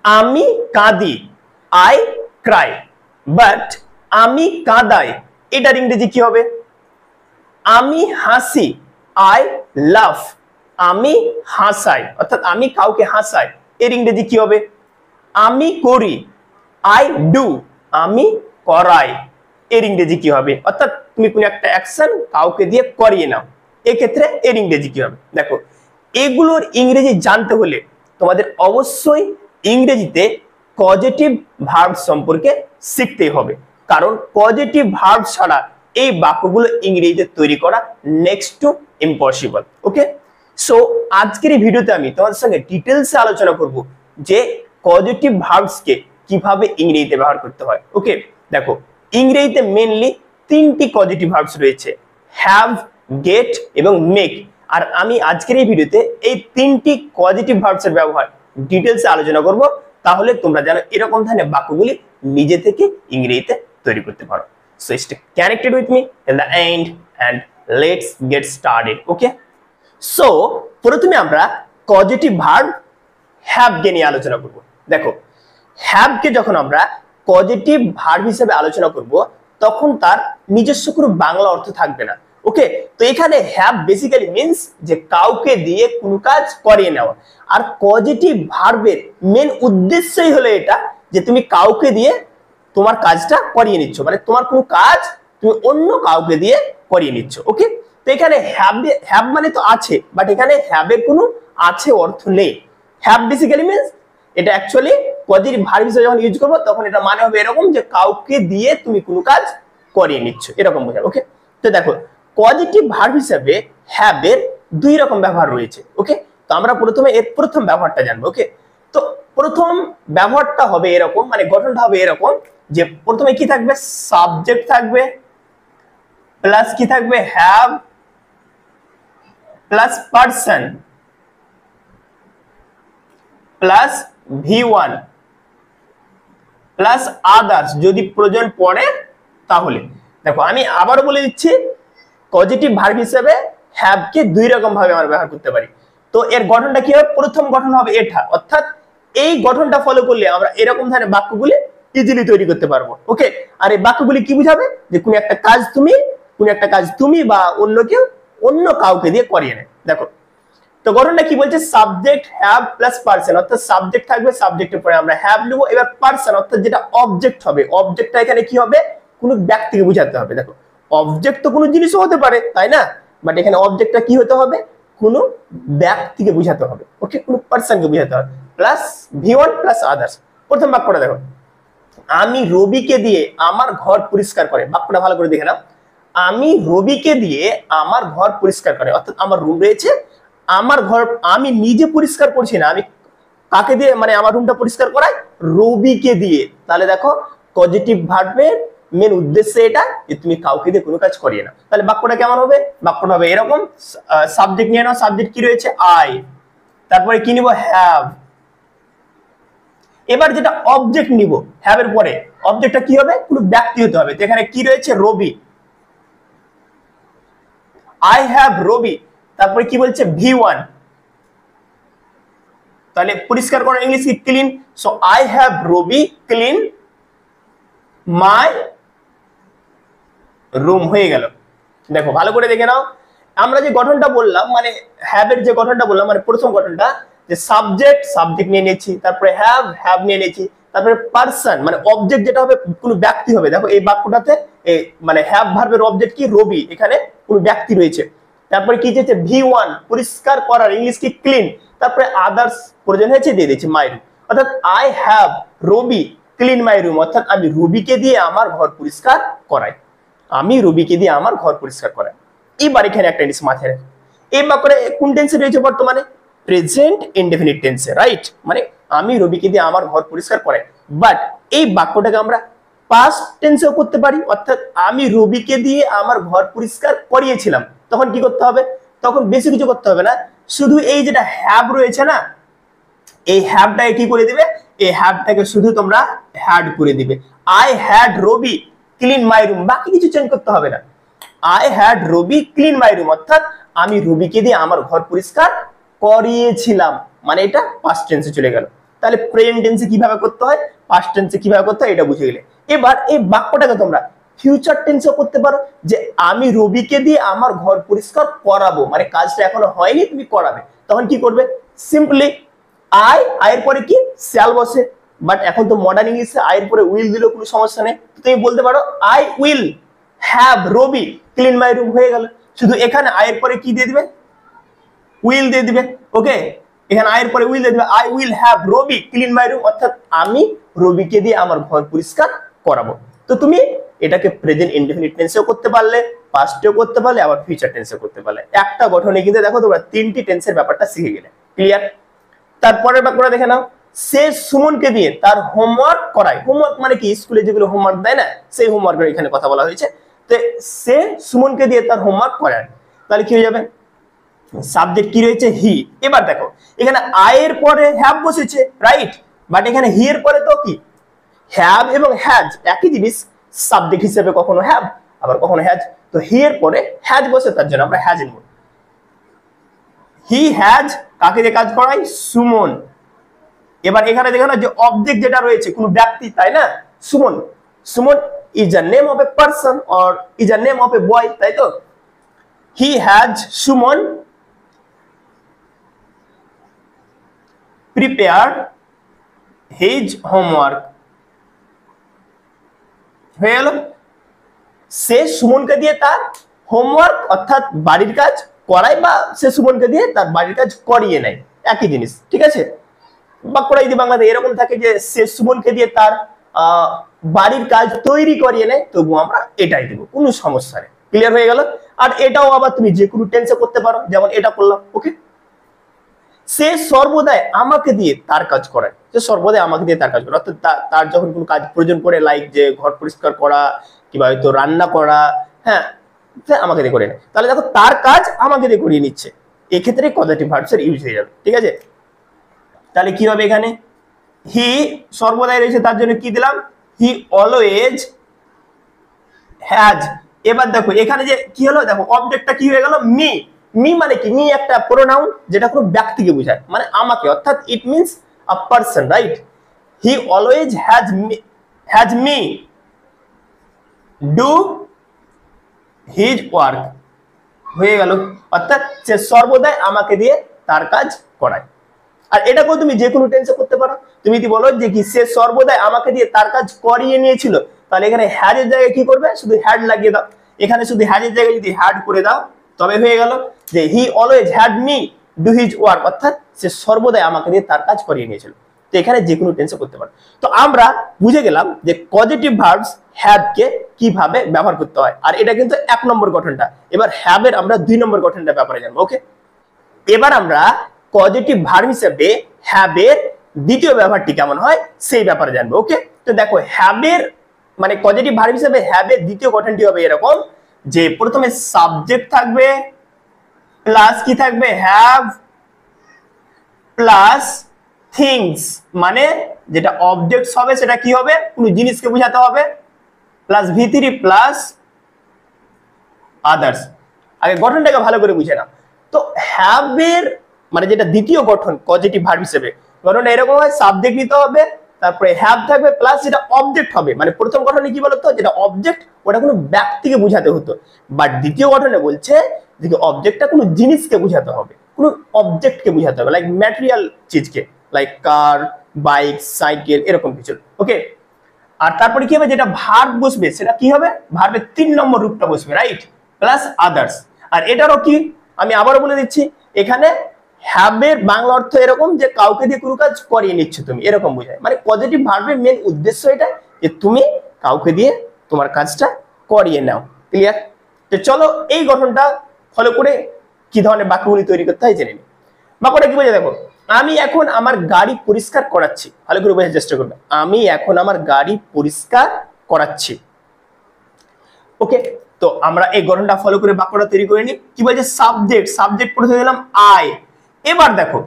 আমি কাঁদি, I Cry, but আমি কাঁদাই এটার ইংরেজি কি হবে? আমি হাসি, আই লাভ, আমি হাসাই অর্থাৎ আমি কাউকে হাসাই এর ইংরেজি কি হবে? আমি করি, আই ডু, আমি করাই এর ইংরেজি কি হবে? অর্থাৎ তুমি কোন একটা অ্যাকশন কাউকে দিয়ে করিয়ে নাও, এক্ষেত্রে এর ইংরেজি কি হবে? দেখো, এগুলোর ইংরেজি জানতে হলে তোমাদের অবশ্যই ইংরেজিতে পজিটিভ ভার্ব সম্পর্কে শিখতে হবে, কারণ পজিটিভ ভার্ব ছাড়া এই বাক্যগুলো ইংরেজিতে তৈরি করা next to impossible. Okay, so আজকের এই ভিডিওতে আমি তোমাদের সঙ্গে ডিটেলসে আলোচনা করব যে পজিটিভ ভার্বসকে কিভাবে ইংরেজিতে ব্যবহার করতে হয়। ওকে, দেখো ইংরেজিতে মেইনলি তিনটি পজিটিভ ভার্বস রয়েছে, হ্যাভ, গেট এবং মেক। আর আমি আজকের এই ভিডিওতে এই তিনটি পজিটিভ ভার্বসের ব্যবহার ডিটেলসে আলোচনা করব, তাহলে তোমরা যেন এরকম ধরনের বাক্যগুলি নিজে থেকে ইংরেজিতে তৈরি করতে পারো। So stay connected with me in the end and let's get started. Okay, so প্রথমে আমরা পজিটিভ ভার্ব হ্যাভ কে নিয়ে আলোচনা করব। দেখো, হ্যাভ কে যখন আমরা পজিটিভ ভার্ব হিসেবে আলোচনা করব তখন তার নিজস্ব কোনো বাংলা অর্থ থাকবে না। ওকে, তো এখানে হ্যাভ বেসিক্যালি মিন্স যে কাউকে দিয়ে কোনো কাজ করিয়ে নেওয়া, আর পজিটিভ ভার্বের মেন উদ্দেশ্যই হলো এটা যে তুমি কাউকে দিয়ে তোমার কাজটা করিয়ে নিচ্ছ, মানে তোমার কোনো কাজ তুমি অন্য কাউকে দিয়ে করিয়ে নিচ্ছ। ওকে, তো এখানে হ্যাভ মানে তো আছে, বাট এখানে হ্যাভের কোনো আছে অর্থ নেই। হ্যাভ বেসিক্যালি মিন্স এটা অ্যাকচুয়ালি পজিটিভ ভার্ব হিসেবে যখন ইউজ করবো তখন এটা মানে হবে এরকম যে কাউকে দিয়ে তুমি কোনো কাজ করিয়ে নিচ্ছ, এরকম বোঝায়। ওকে, তো দেখো পজিটিভ ভার্ব হিসেবে হ্যাভ এর দুই রকম ব্যবহার রয়েছে। ওকে, তো আমরা প্রথমে এর প্রথম ব্যবহারটা জানবো। ওকে, তো প্রথম ব্যবহারটা হবে এরকম, মানে গঠনটা হবে এরকম যে প্রথমে কি থাকবে? সাবজেক্ট থাকবে প্লাস কি থাকবে? Have plus person plus V1 plus others যদি প্রয়োজন পড়ে তাহলে। দেখো আমি আবারও বলে দিচ্ছি, পজিটিভ ভার্ব হিসেবে হ্যাভ কে দুই রকম ভাবে আমরা ব্যবহার করতে পারি। তো এর গঠনটা কি হবে? প্রথম গঠন হবে এটা, অর্থাৎ এই গঠনটা ফলো করলে আমরা এরকম ধরনের বাক্যগুলি ইজিলি তৈরি করতে পারবো। ওকে, আর এই বাক্যগুলি কি বুঝাবে? যে কোন একটা কাজ তুমি বা অন্য কেউ অন্য কাউকে দিয়ে করিয়ে নেয়। দেখো, তো গঠনটা কি বলছে? সাবজেক্ট হ্যাভ প্লাস পারসন, অর্থাৎ সাবজেক্ট থাকবে, সাবজেক্টের পরে আমরা হ্যাভ নেব, এবার পারসন অর্থাৎ যেটা অবজেক্ট হবে, অবজেক্টটা এখানে কি হবে? কোনো ব্যক্তিকে বোঝাতে হবে। দেখো, অবজেক্ট তো কোনো জিনিসও হতে পারে, তাই না? বাট এখানে অবজেক্টটা কি হতে হবে? কোনো ব্যক্তিকে বোঝাতে হবে। ওকে, কোনো পারসনকে বোঝাতে হবে, প্লাস V1 প্লাস আদার্স। প্রথম বাক্যটা দেখো, আমি রবিকে দিয়ে আমার ঘর পরিষ্কার করে। বাক্যটা ভালো করে দেখে নাও, আমি রবিকে দিয়ে আমার ঘর পরিষ্কার করে, অর্থাৎ আমার রুম রয়েছে, আমার ঘর আমি নিজে পরিষ্কার করছি না, আমি কাকে দিয়ে মানে আমার রুমটা পরিষ্কার করাই? রবিকে দিয়ে। তাহলে দেখো পজিটিভ ভার্বের মেন উদ্দেশ্য এটা যে তুমি কাউকে দিয়ে কোনো কাজ করিয়ে না। তাহলে বাক্যটা কেমন হবে? বাক্যটা হবে এরকম, সাবজেক্ট নিয়ে নাও, সাবজেক্ট কি রয়েছে? আই, তারপরে কি নিব? হ্যাভ। এবার যেটা অবজেক্ট নিব হ্যাভ এর পরে, অবজেক্টটা কি হবে? কোনো ব্যক্তি হতে হবে। তো এখানে কি রয়েছে? রবি, আই হ্যাভ রবি, তারপরে কি বলছে? V1, তাহলে পরিষ্কার করার ইংলিশ কি? Clean. So I have Ravi clean my room, হয়ে গেল। দেখো ভালো করে দেখে নাও, আমরা যে গঠনটা বললাম, মানে হ্যাভ এর যে গঠনটা বললাম, মানে প্রথম গঠনটা যে সাবজেক্ট নিয়ে নিয়েছি, তারপরে হ্যাভ নিয়ে নিয়েছি, তারপরে পারসন মানে অবজেক্ট যেটা হবে কোনো ব্যক্তি হবে। দেখো এই বাক্যটাতে মানে হ্যাভ ভার্বের অবজেক্ট কি? রবি, এখানে কোনো ব্যক্তি রয়েছে। তারপরে কি হচ্ছে? V1 পরিষ্কার করার ইংলিশ কি? ক্লিন। তারপরে আদার্স প্রয়োজন হয়েছে দিয়ে দিচ্ছি মাই রুম, অর্থাৎ I have Ravi clean my room, অর্থাৎ আমি রবিকে দিয়ে আমার ঘর পরিষ্কার করাই, আমি রবিকে দিয়ে আমার ঘর পরিষ্কার করাই। এবার এখানে একটা জিনিস মাথায় রাখো, এই বাক্যটা কোন টেন্সে রয়েছে? বর্তমানে প্রেজেন্ট ইনডেফিনিট টেন্সে, রাইট? মানে আমি রবিকে দিয়ে আমার ঘর পরিষ্কার করাই, বাট এই বাক্যটাকে আমরা পাস্ট টেন্সেও করতে পারি, অর্থাৎ আমি রবিকে দিয়ে আমার ঘর পরিষ্কার করিয়েছিলাম। তখন কি করতে হবে? তখন বেশি কিছু করতে হবে না, শুধু এই যেটা হ্যাভ রয়েছে না, এই হ্যাভটাকে কি করে দিবে? এই হ্যাভটাকে শুধু তোমরা হ্যাড করে দিবে। I had Ravi clean my room, বাকি কিছু চেঞ্জ করতে হবে না। I had Ravi clean my room, অর্থাৎ আমি রবিকে দিয়ে আমার ঘর পরিষ্কার করিয়েছিলাম, মানে এটা পাস্ট টেন্সে চলে গেল। তাহলে প্রেজেন্ট টেন্সে কিভাবে করতে হয়, পাস্ট টেন্সে কিভাবে করতে হয় এটা বুঝে গেলে। এবার এই বাক্যটাকে তোমরা ফিউচার টেন্সও করতে পারো, যে আমি রবিকে দিয়ে আমার ঘর পরিষ্কার করাবো, মানে কাজটা এখনো হয়নি তুমি করাবে। তখন কি করবে, সিম্পলি আয়ের পরে কি শ্যাল বসে, বাট এখন তো মডার্ন ইংলিশে আয়ের পরে উইল দিলেও কোনো সমস্যা নেই। তুমি বলতে পারো I will have Ravi clean my room, হয়ে গেল। শুধু এখানে আয়ের পরে কি দিয়ে দিবে, উইল দিয়ে দিবে। ওকে, এখানে আয়ের পরে উইল দিয়ে দিবে, I will have Ravi clean my room, অর্থাৎ আমি রবিকে দিয়ে আমার ঘর পরিষ্কার করাবো। তো তুমি এটাকে প্রেজেন্ট ইনডেফিনিট টেন্সেও করতে পারলে, পাস্টেও করতে পারলে, আবার ফিউচার টেন্সেও করতে পারলে। একটা গঠনে কিন্তু দেখো তোমরা তিনটি টেন্সের ব্যাপারটা শিখে গেলে। ক্লিয়ার? তারপরের বাক্যটা দেখে নাও, সে সুমনকে দিয়ে তার হোমওয়ার্ক করায়। হোমওয়ার্ক মানে কি, স্কুলে যেগুলো হোমওয়ার্ক দেয় না, সেই হোমওয়ার্কের এখানে কথা বলা হয়েছে। তো সে সুমনকে দিয়ে তার হোমওয়ার্ক করায়, তাহলে কি হয়ে যাবে, সাবজেক্ট কি রয়েছে, হি। এবার দেখো এখানে আয়ের পরে হ্যাভ বসেছে, রাইট, বাট এখানে হি এর পরে তো কি হ্যাভ এবং হ্যাজ একই জিনিস, সাবজেক্ট হিসেবে কখনো হ্যাভ আবার কখনো হ্যাজ। তো হি এর পরে হ্যাজ বসে, তার জন্য আমরা হ্যাজ নেব। হি হ্যাজ কাকে দিয়ে কাজ করায়, সুমন। এবার এখানে দেখো না যে অবজেক্ট যেটা রয়েছে কোন ব্যক্তি, তাই না, Suman. Suman is a name of a person or is a name of a boy, তাই তো। He has Suman prepared his homework, হয়ে গেল। সে সুমনকে দিয়ে তার হোমওয়ার্ক অর্থাৎ বাড়ির কাজ করায়, বা সে সুমনকে দিয়ে তার বাড়ির কাজ করিয়ে নেয়, একই জিনিস। ঠিক আছে, বাক্যটা যদি বাংলাতে এরকম থাকে যে সে সুমনকে দিয়ে তার বাড়ির কাজ তৈরি করিয়ে নেয়, তবু আমরা এটাই দেবো, কোনো সমস্যা নেই। ক্লিয়ার হয়ে গেল? আর এটাও আবার তুমি যে কোনো টেন্সে করতে পারো, যেমন এটা করলাম। ওকে, সে সর্বদাই আমাকে দিয়ে তার কাজ করায়, সে সর্বদাই আমাকে দিয়ে তার কাজ করে, অর্থাৎ তার যখন কোনো কাজ প্রয়োজন পড়ে, লাইক যে ঘর পরিষ্কার করা কিংবা হয়তো রান্না করা, হ্যাঁ, আমাকে দিয়ে করে নেয়। তাহলে দেখো তার কাজ আমাকে দিয়ে করিয়ে নিচ্ছে, এক্ষেত্রে পজিটিভ ভার্বসের ইউজ হয়ে যাবে। ঠিক আছে, তাহলে কি হবে, এখানে হি সর্বদাই রয়েছে, তার জন্য কি দিলাম, হি অলওয়েজ হ্যাজ। এবার দেখো এখানে যে কি হলো, দেখো অবজেক্টটা কি হয়ে গেল, মি। মি মানে কি, মি একটা প্রোনাউন যেটা কোনো ব্যক্তিকে বোঝায়, মানে আমাকে, অর্থাৎ it means a person, right. He always has me do his work, হয়ে গেল। অর্থাৎ সে সর্বদাই আমাকে দিয়ে তার কাজ করায়। আর এটাকেও তুমি যে কোনো টেন্সে করতে পারো। তুমি যদি বলো যে কি সে সর্বদাই আমাকে দিয়ে তার কাজ করিয়ে নিয়েছিল, তাহলে এখানে হ্যাজ এর জায়গায় কি করবে, শুধু হ্যাড লাগিয়ে দাও। এখানে শুধু হ্যাজ এর জায়গায় যদি হ্যাড করে দাও, তবে হয়ে গেল যে he always had me do his work, অর্থাৎ সে সর্বদাই আমাকে দিয়ে তার কাজ করিয়ে নিয়েছিল। তো এখানে যে কোনো টেন্সে করতে পারো। তো আমরা বুঝে গেলাম যে পজিটিভ ভার্বস হ্যাভ কে কিভাবে ব্যবহার করতে হয়, আর এটা কিন্তু 1 নম্বর গঠনটা। এবার হ্যাভ এর আমরা 2 নম্বর গঠনটা ব্যাপারে জানবো। ওকে, এবার আমরা পজিটিভ ভার্ব হিসেবে হ্যাভ এর দ্বিতীয় ব্যবহারটি কেমন হয় সেই ব্যাপারে জানবো। ওকে, তো দেখো হ্যাভ এর মানে পজিটিভ ভার্ব হিসেবে হ্যাভ এর দ্বিতীয় গঠনটি হবে এরকম, যে প্রথমে সাবজেক্ট থাকবে প্লাস কি থাকবে, হ্যাভ প্লাস থিংস, মানে যেটা অবজেক্টস হবে সেটা কি হবে, কোনো জিনিসকে বোঝাতে হবে, প্লাস ভি3 প্লাস আদার্স। আগে গঠনটাকে ভালো করে বুঝে নাও। তো হ্যাভ এর মানে যেটা দ্বিতীয় গঠন পজিটিভ ভার্ব হিসেবে, গঠনটা এরকম হয়, সাবজেক্ট নিতে হবে, তারপরে হ্যাভ থাকবে, প্লাস যেটা অবজেক্ট হবে, মানে প্রথম গঠনে কি বলতো, যেটা অবজেক্ট ওটা কোনো ব্যক্তিকে বোঝাতে হতো, বাট দ্বিতীয় গঠনে বলছে যে অবজেক্টটা কোনো জিনিসকে বোঝাতে হবে, কোনো অবজেক্টকে বোঝাতে হবে, লাইক ম্যাটেরিয়াল চিজকে, লাইক কার, বাইক, সাইকেল, এরকম কিছু। ওকে, আর তারপরে কি হবে, যেটা ভার্ব বসবে সেটা কি হবে, ভার্বের 3 নম্বর রূপটা বসবে, রাইট, প্লাস আদার্স। আর এটারও কি, আমি আবারও বলে দিচ্ছি, এখানে হ্যাভ এর বাংলা অর্থ এরকম যে কাউকে দিয়ে কোনো কাজ করিয়ে নিচ্ছ তুমি, এরকম বোঝায়। মানে পজিটিভ ভার্বের মেন উদ্দেশ্য এটা যে তুমি কাউকে দিয়ে তোমার কাজটা করিয়ে নাও। ক্লিয়ার? তো চলো এই গঠনটা ফলো করে কি ধরনের বাক্যগুলি তৈরি করতে হয় জেনে নিই। বাক্যটা কি বোঝায় দেখো, আমি এখন আমার গাড়ি পরিষ্কার করাচ্ছি, ভালো করে বোঝার চেষ্টা করবে, আমি এখন আমার গাড়ি পরিষ্কার করাচ্ছি। ওকে, তো আমরা এই গঠনটা ফলো করে বাক্যটা তৈরি করে নিই। কি বলছে, সাবজেক্ট প্রথমে দিলাম আই। এবার দেখো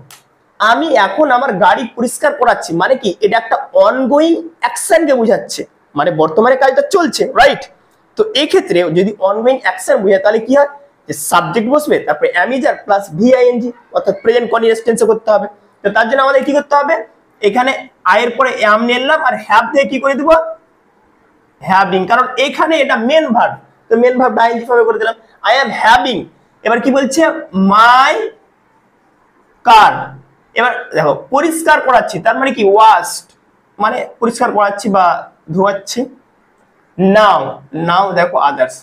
আমি এখন আমার গাড়ি পরিষ্কার করাচ্ছি, মানে কি এটা একটা অনগোয়িং অ্যাকশনকে বোঝাচ্ছে, মানে বর্তমানে কাজটা চলছে, রাইট। তো এই ক্ষেত্রে যদি অনগোয়িং অ্যাকশন বোঝায় তাহলে কি হয়, যে সাবজেক্ট বসবে, তারপরে অ্যামিজার প্লাস ভিআইএনজি, অর্থাৎ প্রেজেন্ট কন্টিনিউয়াস টেন্সে করতে হবে। তো তার জন্য আমাদের কি করতে হবে, এখানে আই এর পরে am নিয়ে নিলাম আর হ্যাভ দিয়ে কি করে দিব হ্যাভিং, কারণ এখানে এটা মেন ভার্ব, তো মেন ভার্ব আইএনজি ভাবে করে দিলাম আই এম হ্যাভিং। এবার কি বলছে মাই কার, এবার দেখো পরিষ্কার করাচ্ছি তার মানে কি ওয়াশড, মানে পরিষ্কার করাচ্ছি বা ধোয়াচ্ছি। নাও নাও দেখো আদার্স,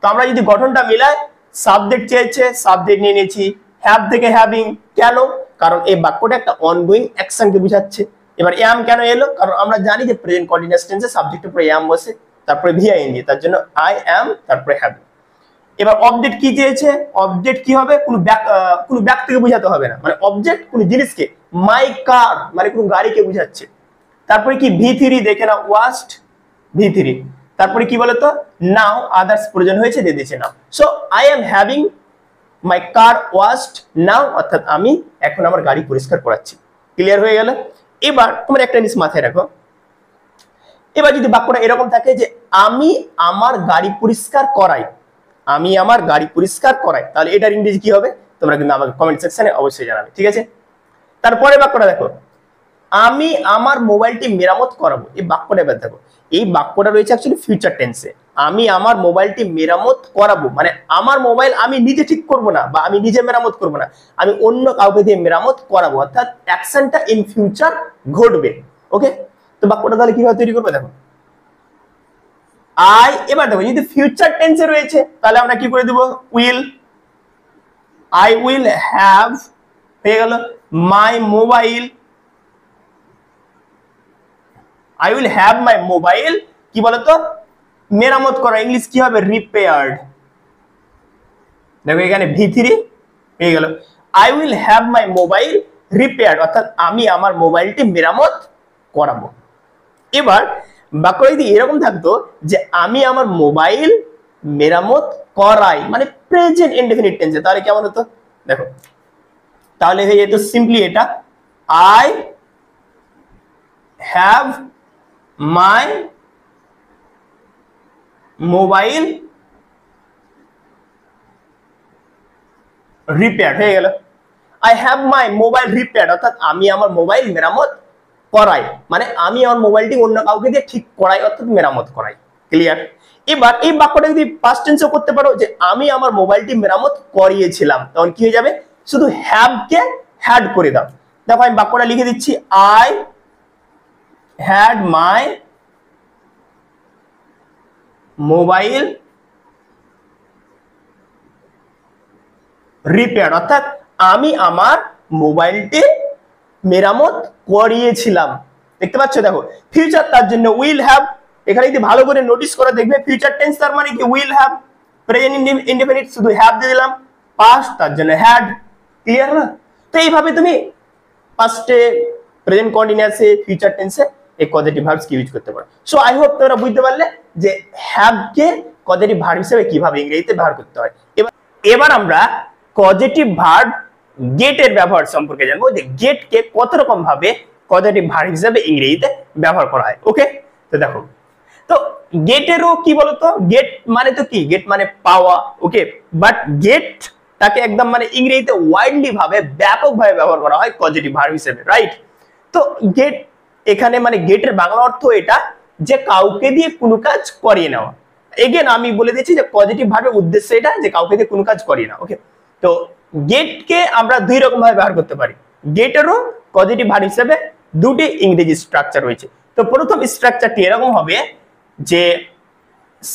তো আমরা যদি গঠনটা মিলাই সাবজেক্ট চেয়েছে সাবজেক্ট নিয়ে নিয়েছি, হ্যাভ থেকে হ্যাভিং, কেন কারণ এই বাক্যটা একটা অনগোয়িং অ্যাকশনকে বোঝাচ্ছে। এবার এম কেন এলো, কারণ আমরা জানি যে প্রেজেন্ট কন্টিনিউয়াস টেন্সে সাবজেক্টের পরে এম বসে তারপরে ভিআইএনজি, তার জন্য আই এম তারপরে হ্যাভিং। এবার অবজেক্ট কি চেয়েছে, অবজেক্ট কি হবে কোনো ব্যক্তিকে বোঝাতে হবে না, মানে অবজেক্ট কোনো জিনিসকে, মাই কার মানে কোনো গাড়িকে বোঝাচ্ছে। তারপরে কি ভি3 দেখে না ওয়াস্ট ভি3, তারপরে কি বলতো নাও আদার্স প্রয়োজন হয়েছে দিয়ে দিয়েছে নাও। So I am having my car washed now, অর্থাৎ আমি এখন আমার গাড়ি পরিষ্কার করাচ্ছি। ক্লিয়ার হয়ে গেল। এবার তোমার একটা জিনিস মাথায় রাখো, এবার যদি বাক্যটা এরকম থাকে যে আমি আমার গাড়ি পরিষ্কার করাই, আমি আমার গাড়ি পরিষ্কার করাই, তাহলে এটার ইংরেজি কি হবে তোমরা কিন্তু আমাকে কমেন্ট সেকশনে অবশ্যই জানাবে, ঠিক আছে। তারপরে বাক্যটা দেখো আমি আমার মোবাইলটি মেরামত করাবো, এই বাক্যটা এবার দেখো, এই বাক্যটা রয়েছে অ্যাকচুয়ালি ফিউচার টেন্সে। আমি আমার মোবাইলটি মেরামত করাবো মানে আমার মোবাইল আমি নিজে ঠিক করব না বা আমি নিজে মেরামত করব না, আমি অন্য কাউকে দিয়ে মেরামত করাবো, অর্থাৎ অ্যাকশনটা ইন ফিউচার ঘটবে। ওকে, তো বাক্যটা তাহলে কিভাবে তৈরি করবে দেখো আই, এবার দেখো যদি ফিউচার টেন্সে রয়েছে তাহলে আমরা কি করে দেব উইল, আই উইল হ্যাভ হয়ে গেল my mobile, I will have my mobile কি বলতো মেরামত করা, ইংলিশ কি হবে রিপেয়ার্ড। দেখো এখানে ভি3 হয়ে গেল I will have my mobile repaired, অর্থাৎ আমি আমার মোবাইলটি মেরামত করাবো। এবার বাক্য যদি এরকম থাকতো যে আমি আমার মোবাইল মেরামত করাই মানে প্রেজেন্ট ইনডেফিনিট টেন্সে, তাহলে কেমন হতো দেখো, তাহলে হয়ে যেত সিম্পলি এটা I have my mobile repaired হয়ে গেল I have my mobile repaired, অর্থাৎ আমি আমার মোবাইল মেরামত করাই মানে আমি আমার মোবাইলটি অন্য কাউকে দিয়ে ঠিক করাই অর্থাৎ মেরামত করাই। ক্লিয়ার। এবার এই বাক্যটা যদি পাস্ট টেন্সে করতে পারো যে আমি আমার মোবাইলটি মেরামত করিয়েছিলাম, তখন কি হয়ে যাবে শুধু হ্যাভ কে হ্যাড করে দাও। দেখো আমি বাক্যটা লিখে দিচ্ছি I had my mobile repaired, অর্থাৎ আমি আমার মোবাইলটি মেরামত করিয়েছিলাম। দেখতে পাচ্ছ দেখো ফিউচার তার জন্য উইল হ্যাভ, এখানে যদি ভালো করে নোটিস করে দেখবে ফিউচার টেন্স তার মানে কি উইল হ্যাভ, প্রেজেন্ট ইনডেফিনিট শুধু হ্যাভ দিয়ে দিলাম, পাস্ট তার জন্য হ্যাড। ক্লিয়ার না? তো এইভাবে তুমি পাস্টে প্রেজেন্ট কন্টিনিউয়াসে ফিউচার টেন্সে এই পজিটিভ ভার্বস কি ইউজ করতে পারো। সো আই হোপ তোমরা বুঝতে পারলে যে হ্যাভ কে পজিটিভ ভার্ব হিসেবে কিভাবে ইংরেজিতে ব্যবহার করতে হয়। এবার আমরা পজিটিভ ভার্ব গেট এর ব্যবহার সম্পর্কে জানবো যে গেট কে কত রকম ভাবে পজিটিভ ভার্ব হিসেবে ইংরেজিতে ব্যবহার করা হয়। ওকে, তো দেখো তো গেটেরও কি বলতো গেট মানে তো কি গেট মানে পাওয়া। ওকে, বাট গেট তাকে একদম মানে ইংরেজিতে ওয়াইডলি ভাবে ব্যাপকভাবে ব্যবহার করা হয় পজিটিভ ভার্ব হিসেবে, রাইট। তো গেট এখানে মানে গেটের বাংলা অর্থ এটা যে কাউকে দিয়ে কোনো কাজ করিয়ে নেওয়া। এগেন আমি বলে দিচ্ছি যে পজিটিভ ভার্বের উদ্দেশ্য এটা যে কাউকে দিয়ে কোনো কাজ করিয়ে না। ওকে, তো গেটকে আমরা দুই রকম ভাবে ব্যবহার করতে পারি। গেটেরও পজিটিভ ভার্ব হিসেবে দুটি ইংরেজি স্ট্রাকচার রয়েছে। তো প্রথম স্ট্রাকচারটি এরকম হবে যে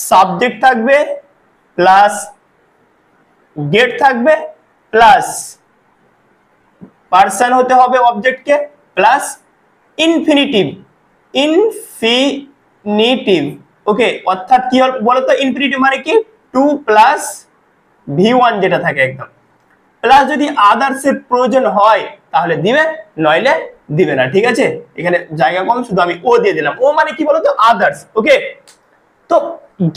সাবজেক্ট থাকবে প্লাস গেট থাকবে প্লাস পার্সন হতে হবে অবজেক্টকে প্লাস ইনফিনিটিভ ইনফিনিটিভ। ওকে, অর্থাৎ কি বলতো ইনফিনিটিভ মানে কি টু প্লাস V1 যেটা থাকে একদম, প্লাস যদি আদার্স এর প্রয়োজন হয় তাহলে দিবে, নইলে দিবে না। ঠিক আছে, এখানে জায়গা কম শুধু আমি ও দিয়ে দিলাম। ও মানে কি বলতো আদার্স। ওকে, তো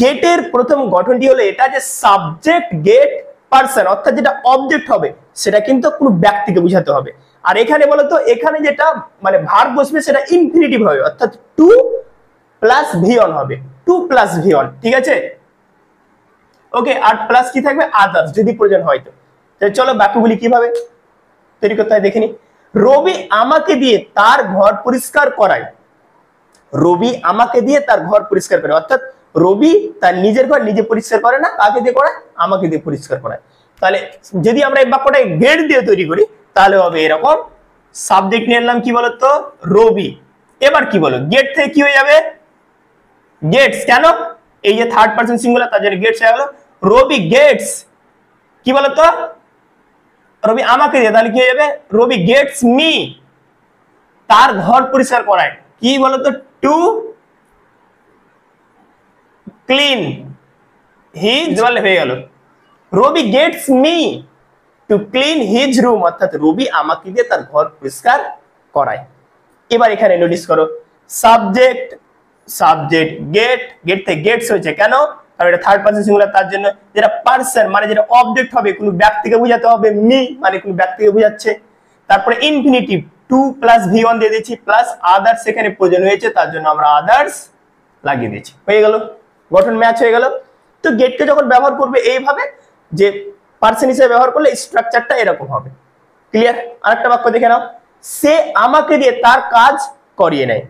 গেটের প্রথম গঠনটি হলো এটা যে সাবজেক্ট গেট পার্সন, অর্থাৎ যেটা অবজেক্ট হবে সেটা কিন্তু কোনো ব্যক্তিকে বোঝাতে হবে। আর এখানে বলতো এখানে যেটা মানে ভার্ব বসবে সেটা ইনফিনিটিভ হবে, অর্থাৎ টু প্লাস V1 হবে, টু প্লাস V1। ঠিক আছে, ওকে, আর প্লাস কি থাকবে আদার্স যদি প্রয়োজন হয়। তো চলো বাক্যগুলি কিভাবে তৈরি করতে হয় দেখে নি। রবি আমাকে দিয়ে তার ঘর পরিষ্কার করায়। রবি আমাকে দিয়ে তার ঘর পরিষ্কার করে, অর্থাৎ রবি তার নিজের ঘর নিজে পরিষ্কার করে না, কাকে দিয়ে করায়? আমাকে দিয়ে পরিষ্কার করায়। তাহলে যদি আমরা এই বাক্যটা গেট দিয়ে তৈরি করি তাহলে হবে এরকম, সাবজেক্ট নিয়ে এলাম কি বলতো? রবি। এবার কি বলো, গেট থেকে কি হয়ে যাবে? গেটস। কেন? এই যে থার্ড পারসন সিঙ্গুলার, তার জন্য গেটস হয়ে গেল। রবি গেটস কি বলতো? রবি আমাকে দিয়ে, তাহলে কি হয়ে যাবে? রবি গেটস মি, তার ঘর পরিষ্কার করায়। কি বলতো? টু ক্লিন হিজ, হয়ে গেল Rabi gets me to clean his room, অর্থাৎ রবি আমাকে দিয়ে তার ঘর পরিষ্কার করায়। এবার এখানে নোটিস করো, সাবজেক্ট সাবজেক্ট গেট, গেট থেকে গেটস হয়েছে কেন? কারণ এটা থার্ড পারসন সিঙ্গুলার, তার জন্য। যেটা পারসন মানে যেটা অবজেক্ট হবে, কোনো ব্যক্তিকে বোঝাতে হবে, মি মানে কোনো ব্যক্তিকে বোঝাচ্ছে। তারপরে ইনফিনিটিভ টু প্লাস V1 দিয়ে দিয়েছি, প্লাস আদার্স এখানে প্রয়োজন হয়েছে, তার জন্য আমরা আদার্স লাগিয়ে দিয়েছি। হয়ে গেল, গঠন ম্যাচ হয়ে গেল। তো গেটকে যখন ব্যবহার করবে এইভাবে, যে পারসন হিসেবে ব্যবহার করলে স্ট্রাকচারটা এরকম হবে। ক্লিয়ার? আরেকটা বাক্য দেখে নাও, সে আমাকে দিয়ে তার কাজ করিয়ে নেয়।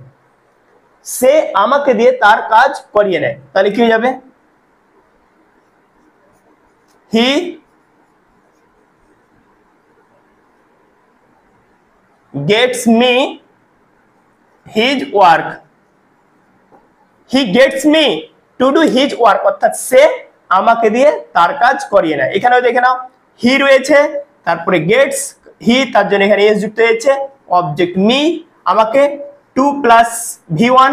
সে আমাকে দিয়ে তার কাজ করিয়ে নেয়, তাহলে কি হয়ে যাবে? He gets me his work. He gets me to do his work, অর্থাৎ সে আমাকে দিয়ে তার কাজ করিয়ে নেয়। এখানেও দেখে নাও, হি রয়েছে, তারপরে গেটস হি, তার জন্য এখানে এস যুক্ত হয়েছে, অবজেক্ট মি আমাকে, টু প্লাস V1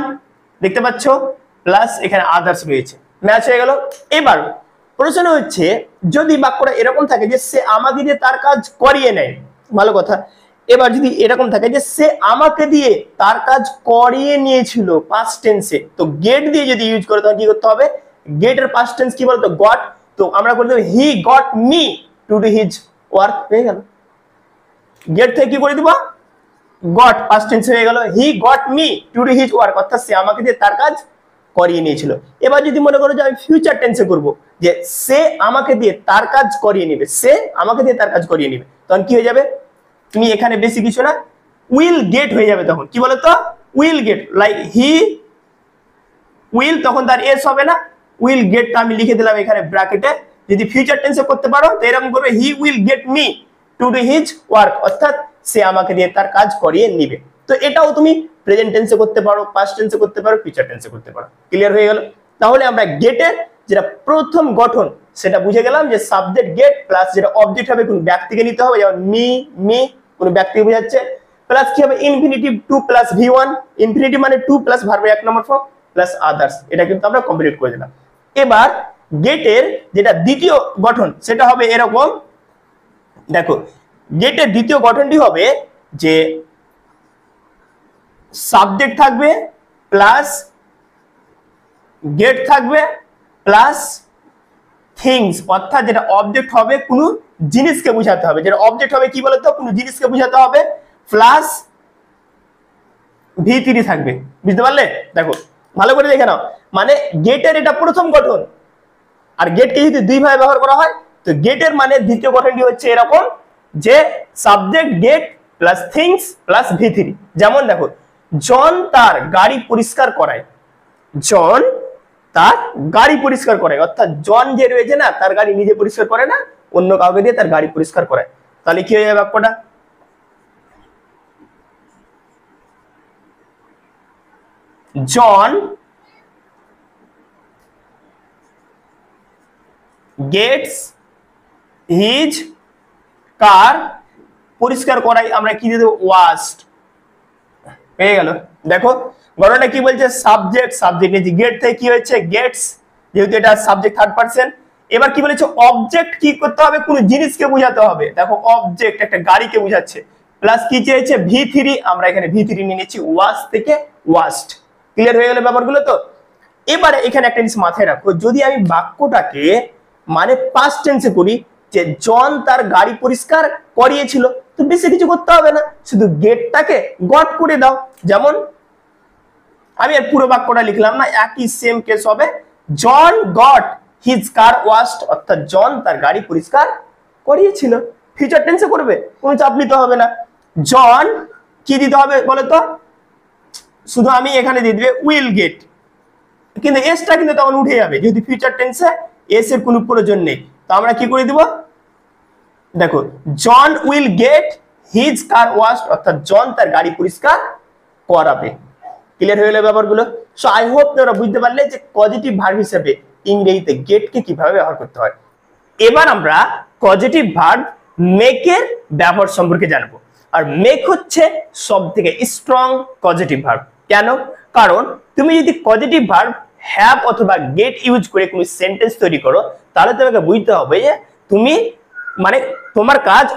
দেখতে পাচ্ছ, প্লাস এখানে আদার্স রয়েছে, ম্যাচ হয়ে গেল। এবার প্রশ্ন হচ্ছে, যদি বাক্যটা এরকম থাকে যে সে আমাকে দিয়ে তার কাজ করিয়ে নেয়, ভালো কথা। এবার যদি এরকম থাকে যে সে আমাকে দিয়ে তার কাজ করিয়ে নিয়েছিল পাস্ট টেন্সে, তো গেট দিয়ে যদি ইউজ করে তখন কি করতে হবে? গেটের পাস্ট টেন্স কি বলতো? গট। তো আমরা করতে হবে he got me to do his work, হয়ে গেল। গেট থেকে কি করে দিব? গট, পাস্ট টেন্স হয়ে গেল, he got me to do his work, অর্থাৎ সে আমাকে দিয়ে তার কাজ করিয়ে নিয়েছিল। এবার যদি মনে করো যে আমি ফিউচার টেন্সে করব, যে সে আমাকে দিয়ে তার কাজ করিয়ে নেবে, সে আমাকে দিয়ে তার কাজ করিয়ে নেবে, তখন কি হয়ে যাবে? তুমি এখানে বেশি কিছু না, উইল গেট হয়ে যাবে। তখন কি বলতো? Will get, like he will, তখন তার এস হবে না, উইল গেটটা আমি লিখে দিলাম এখানে ব্র্যাকেটে। যদি ফিউচার টেন্সে করতে পারো তো এরকম করবে, he will get me to do his work, অর্থাৎ সে আমাকে দিয়ে তার কাজ করিয়ে নিবে। তো এটাও তুমি প্রেজেন্ট টেন্সে করতে পারো, পাস্ট টেন্সে করতে পারো, ফিউচার টেন্সে করতে পারো। ক্লিয়ার হয়ে গেল? তাহলে আমরা গেটের যেটা প্রথম গঠন সেটা বুঝে গেলাম, যে সাবজেক্ট গেট প্লাস যেটা অবজেক্ট হবে কোনো ব্যক্তিকে নিতে হবে, যেমন মি মি কোনো ব্যক্তিকে বোঝাচ্ছে, প্লাস কি হবে? Infinitive to plus V1, infinitive মানে টু প্লাস ভার্বের 1 নম্বর ফর্ম, প্লাস আদার্স। এটা কিন্তু আমরা কমপ্লিট করে দিলাম। এবার গেটের যেটা দ্বিতীয় গঠন সেটা হবে এরকম, দেখো গেটের দ্বিতীয় গঠনটি হবে যে সাবজেক্ট থাকবে প্লাস গেট থাকবে প্লাস থিংস, অর্থাৎ যেটা অবজেক্ট হবে কোনো জিনিসকে বোঝাতে হবে, যেটা অবজেক্ট হবে কি বলতো? কোনো জিনিসকে বোঝাতে হবে, প্লাস V3 থাকবে। বুঝতে পারলে? দেখো ভালো করে দেখে নাও, মানে গেটের এটা প্রথম গঠন, আর গেটকে যদি দুই ভাবে ব্যবহার করা হয়, তো গেটের মানে দ্বিতীয় গঠনটি হচ্ছে এরকম, যে subject get plus things plus V3। যেমন দেখো, জন তার গাড়ি পরিষ্কার করায়, জন তার গাড়ি পরিষ্কার করে, অর্থাৎ জন যে রয়েছে না, তার গাড়ি নিজে পরিষ্কার করে না, অন্য কাউকে দিয়ে তার গাড়ি পরিষ্কার করায়। তাহলে কি হয়ে যাবে বাক্যটা? জন গেটস হিজ কার পরিষ্কার করাই, আমরা কি দিয়ে দেবো? ওয়াশড। হয়ে গেল। দেখো গণনা কি বলছে? সাবজেক্ট সাবজেক্ট নিয়েছি, গেট থেকে কি হয়েছে? গেটস, যেহেতু এটা সাবজেক্ট থার্ড পারসন। এবার কি বলেছে? অবজেক্ট কি করতে হবে? কোনো জিনিসকে বোঝাতে হবে। দেখো অবজেক্ট একটা গাড়িকে বোঝাচ্ছে, প্লাস কি চেয়েছে? V3, আমরা এখানে V3 নিয়ে নিচ্ছি, ওয়াশ থেকে ওয়াশড। ক্লিয়ার হয়ে গেল ব্যাপারগুলো? তো এবারে এখানে একটা জিনিস মাথায় রাখো, যদি আমি বাক্যটাকে মানে পাস্ট টেন্সে করি, যে জন তার গাড়ি পরিষ্কার করিয়েছিল, তো বেশি কিছু করতে হবে না, শুধু গেটটাকে গট করে দাও। যেমন আমি এর পুরো বাক্যটা লিখলাম না, একই সেম কেস হবে, জন গট হিজ কার ওয়াশড, অর্থাৎ জন তার গাড়ি পরিষ্কার করিয়েছিল। ফিউচার টেন্সে করবে, কোনো চাপ নিতে হবে না। জন কি দিতে হবে বলো তো, শুধু আমি এখানে দিয়ে দিবে উইল গেট, কিন্তু এসটা কিন্তু তখন উঠে যাবে, যেহেতু ফিউচার টেন্সে এস এর কোনো প্রয়োজন নেই। তো আমরা কি করে দিব, দেখো John will get his car washed, অর্থাৎ জন তার গাড়ি পরিষ্কার করাবে। ক্লিয়ার হয়ে গেল ব্যাপারগুলো। সো আই হোপ তোমরা বুঝতে পারলে যে পজিটিভ ভার্ব হিসেবে ইংরেজিতে গেটকে কিভাবে ব্যবহার করতে হয়। এবার আমরা পজিটিভ ভার্ব মেকের ব্যবহার সম্পর্কে জানবো। আর মেক হচ্ছে সবথেকে স্ট্রং পজিটিভ ভার্ব। কেন? কারণ তুমি যদি পজিটিভ ভার্ব হ্যাভ অথবা গেট ইউজ করে কোনো সেন্টেন্স তৈরি করো, তাহলে তোমাকে বুঝতে হবে যে তুমি মানে তোমার কাজ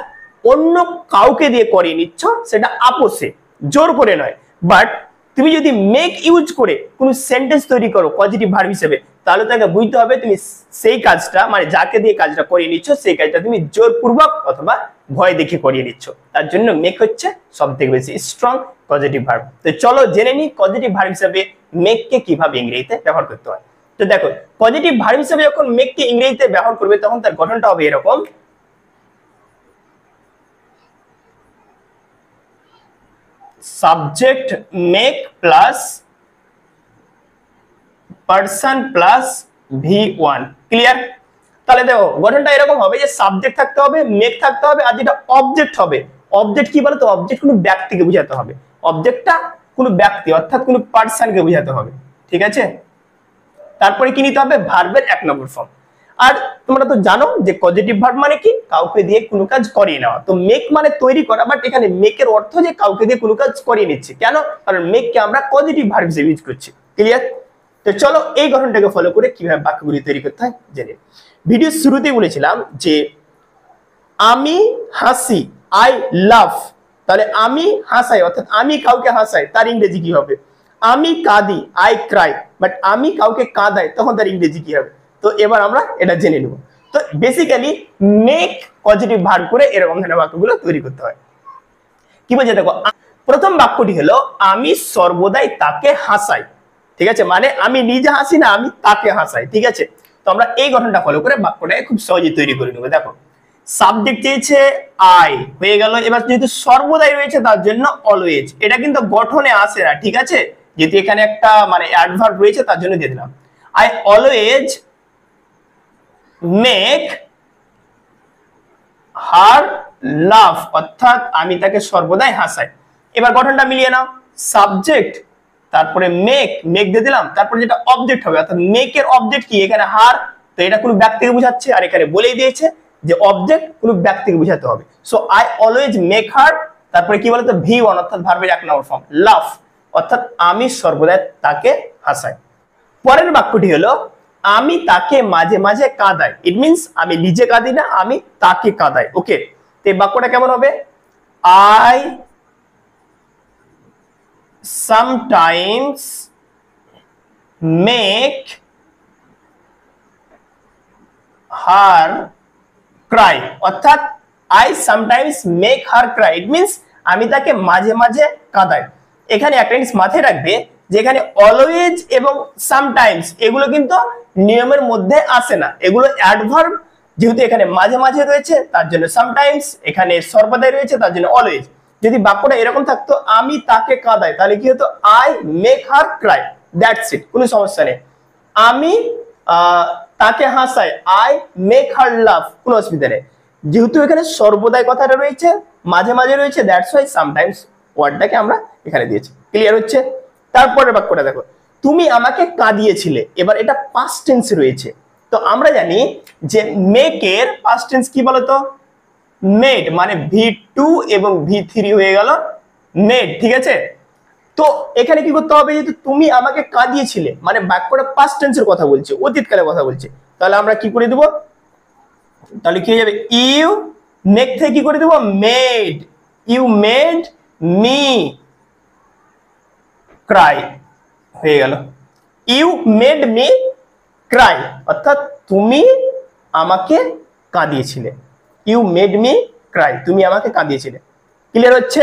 অন্য কাউকে দিয়ে করিয়ে নিচ্ছ, সেটা আপোষে, জোর করে নয়। বাট তুমি যদি মেক ইউজ করে কোনো সেন্টেন্স তৈরি করো পজিটিভ ভার্ব হিসেবে, তাহলে তাকে বুঝতে হবে তুমি সেই কাজটা মানে যাকে দিয়ে কাজটা করিয়ে নিচ্ছ সেই কাজটা তুমি জোরপূর্বক অথবা ভয় দেখে করিয়ে নিচ্ছ। তার জন্য মেক হচ্ছে সবথেকে বেশি স্ট্রং পজিটিভ ভার্ব। তো চলো জেনে নিই পজিটিভ ভার্ব হিসেবে মেককে কিভাবে ইংরেজিতে ব্যবহার করতে হয়। তো দেখো পজিটিভ ভার্ব হিসেবে যখন মেককে ইংরেজিতে ব্যবহার করবে তখন তার গঠনটা হবে এরকম, subject make plus person plus V1। Clear? তাহলে দেখো গঠনটা এরকম হবে যে সাবজেক্ট থাকতে হবে, মেক থাকতে হবে, আর যেটা অবজেক্ট হবে, অবজেক্ট কি বলতো, অবজেক্ট কোনো ব্যক্তিকে বোঝাতে হবে, অবজেক্টটা কোনো ব্যক্তি অর্থাৎ কোনো পার্সনকে বোঝাতে হবে। ঠিক আছে? তারপরে কি নিতে হবে, ভার্বের 1 নম্বর ফর্ম। আর তোমরা তো জানো যে পজিটিভ ভার্ব মানে কি, কাউকে দিয়ে কোনো কাজ করিয়ে নেওয়া। তো মেক মানে তৈরি করা, বাট এখানে মেকের অর্থ যে কাউকে দিয়ে কোনো কাজ করিয়ে নিচ্ছে। কেন? কারণ মেককে আমরা পজিটিভ ভার্ব হিসেবে ইউজ করছি। ক্লিয়ার? তো চলো এই গঠনটাকে ফলো করে কিভাবে বাক্যগুলি তৈরি করতে হয় জেনে। ভিডিও শুরুতেই বলেছিলাম যে আমি হাসি, আই লাভ, তাহলে আমি হাসাই অর্থাৎ আমি কাউকে হাসাই, তার ইংরেজি কি হবে? আমি কাঁদি, আই ক্রাই, বাট আমি কাউকে কাঁদাই তখন তার ইংরেজি কি হবে? তো এবার আমরা এটা জেনে নেব। তো বেসিক্যালি মেক পজিটিভ ভার্ব করে এরকম ধরনের বাক্যগুলো তৈরি করতে হয়। কি বলছে দেখো, প্রথম বাক্যটি হলো আমি সর্বদাই তাকে হাসাই। ঠিক আছে? মানে আমি নিজে হাসি না, আমি তাকে হাসাই। ঠিক আছে? তো আমরা এই গঠনটা ফলো করে বাক্যটাকে খুব সহজে তৈরি করে নেবো। দেখো সাবজেক্ট চেয়েছে আই, হয়ে গেল। এবার যেহেতু সর্বদাই রয়েছে তার জন্য অলওয়েজ, এটা কিন্তু গঠনে আসে না। ঠিক আছে? যেহেতু এখানে একটা মানে অ্যাডভার্ব রয়েছে তার জন্য দিয়ে দিলাম, আই অলওয়েজ মেক হার লাভ, অর্থাৎ আমি তাকে সর্বদাই হাসাই। এবার গঠনটা মিলিয়ে নাও, সাবজেক্ট তারপরে মেক, মেক দিয়ে দিলাম, তারপরে যেটা অবজেক্ট হবে অর্থাৎ মেকের অবজেক্ট কি, এখানে হার, তো এটা কোনো ব্যক্তিকে বোঝাচ্ছে, আর এখানে বলেই দিয়েছে যে অবজেক্ট কোনো ব্যক্তিকে বোঝাতে হবে। So I always make her, তারপরে কি বলতো V1 অর্থাৎ ভার্বের 1 নম্বর ফর্ম লাভ, অর্থাৎ আমি সর্বদা তাকে হাসাই। পরের বাক্যটি হলো আমি তাকে মাঝে মাঝে কাঁদাই। ইট মিনস আমি নিজে কাঁদি না, আমি তাকে কাঁদাই। ওকে? তো এই বাক্যটা কেমন হবে, I sometimes make her cry, অর্থাৎ I sometimes make her cry, it means আমি তাকে মাঝে মাঝে কাঁদাই। এখানে একটা জিনিস মাথায় রাখবে যে এখানে অলওয়েজ এবং সামটাইমস এগুলো কিন্তু নিয়মের মধ্যে আসে না, এগুলো অ্যাডভার্ব। যেহেতু এখানে মাঝে মাঝে রয়েছে তার জন্য সামটাইমস, এখানে সর্বদাই রয়েছে তার জন্য অলওয়েজ। যদি বাক্যটা এরকম থাকতো আমি তাকে কাঁদাই, তাহলে কি হতো, I make her Cry, that's it, কোনো সমস্যা নেই। আমি তাকে হাসাই, আই মেক হার লাভ, কোনো অসুবিধা নেই। যেহেতু এখানে সর্বদাই কথাটা রয়েছে, মাঝে মাঝে রয়েছে, দ্যাটস ওয়াই সামটাইমস ওয়ার্ডটাকে আমরা এখানে দিয়েছি। ক্লিয়ার হচ্ছে? তারপরের বাক্যটা দেখো, তুমি আমাকে কাঁদিয়েছিলে। এবার এটা পাস্ট টেন্স রয়েছে। তো আমরা জানি যে মেকের পাস্ট টেন্স কি বলতো, মেড, মানে V2 এবং V3 হয়ে গেল মেড। ঠিক আছে? তো এখানে কি করতে হবে, যেহেতু তুমি আমাকে কাঁদিয়েছিলে মানে বাক্যটা পাস্ট টেন্সের কথা বলছে, অতীতকালের কথা বলছে, তাহলে আমরা কি করে দেব, তাহলে কি হয়ে যাবে, ইউ মেক থেকে কি করে দেব, made, you made me cry হয়ে গেল, ইউ মেড মি ক্রাই, অর্থাৎ তুমি আমাকে কাঁদিয়েছিলে, ইউ মেড মি ক্রাই, তুমি আমাকে কাঁদিয়েছিলে। ক্লিয়ার হচ্ছে?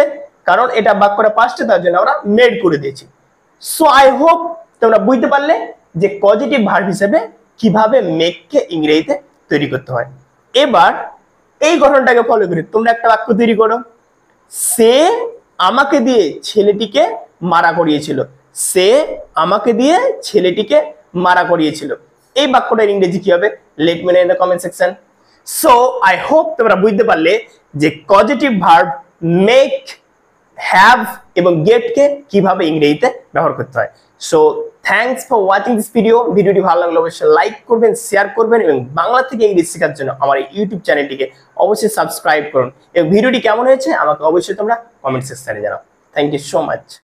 কারণ এটা বাক্যটা পাস্টে, তার জন্য আমরা মেড করে দিয়েছি। সো আই হোপ তোমরা বুঝতে পারলে যে পজিটিভ ভার্ব হিসেবে কিভাবে মেককে ইংরেজিতে তৈরি করতে হয়। এবার এই গঠনটাকে ফলো করে তোমরা একটা বাক্য তৈরি করো, সে আমাকে দিয়ে ছেলেটিকে মারা করিয়েছিল। সে আমাকে দিয়ে ছেলেটিকে মারা করিয়েছিল। এই বাক্যটার ইংরেজি কি হবে? Let me no in the comment section. So I hope তোমরা বুঝতে পারলে যে পজিটিভ ভার্ব মেক, হ্যাভ এবং গেটকে কিভাবে ইংরেজিতে ব্যবহার করতে হয়। So thanks for watching this video. ভিডিওটি ভালো লাগলে অবশ্যই লাইক করবেন, শেয়ার করবেন এবং বাংলা থেকে ইংরেজি শেখার জন্য আমার এই ইউটিউব চ্যানেলটিকে অবশ্যই সাবস্ক্রাইব করুন এবং ভিডিওটি কেমন হয়েছে আমাকে অবশ্যই তোমরা কমেন্ট সেকশনে জানাও। Thank you so much.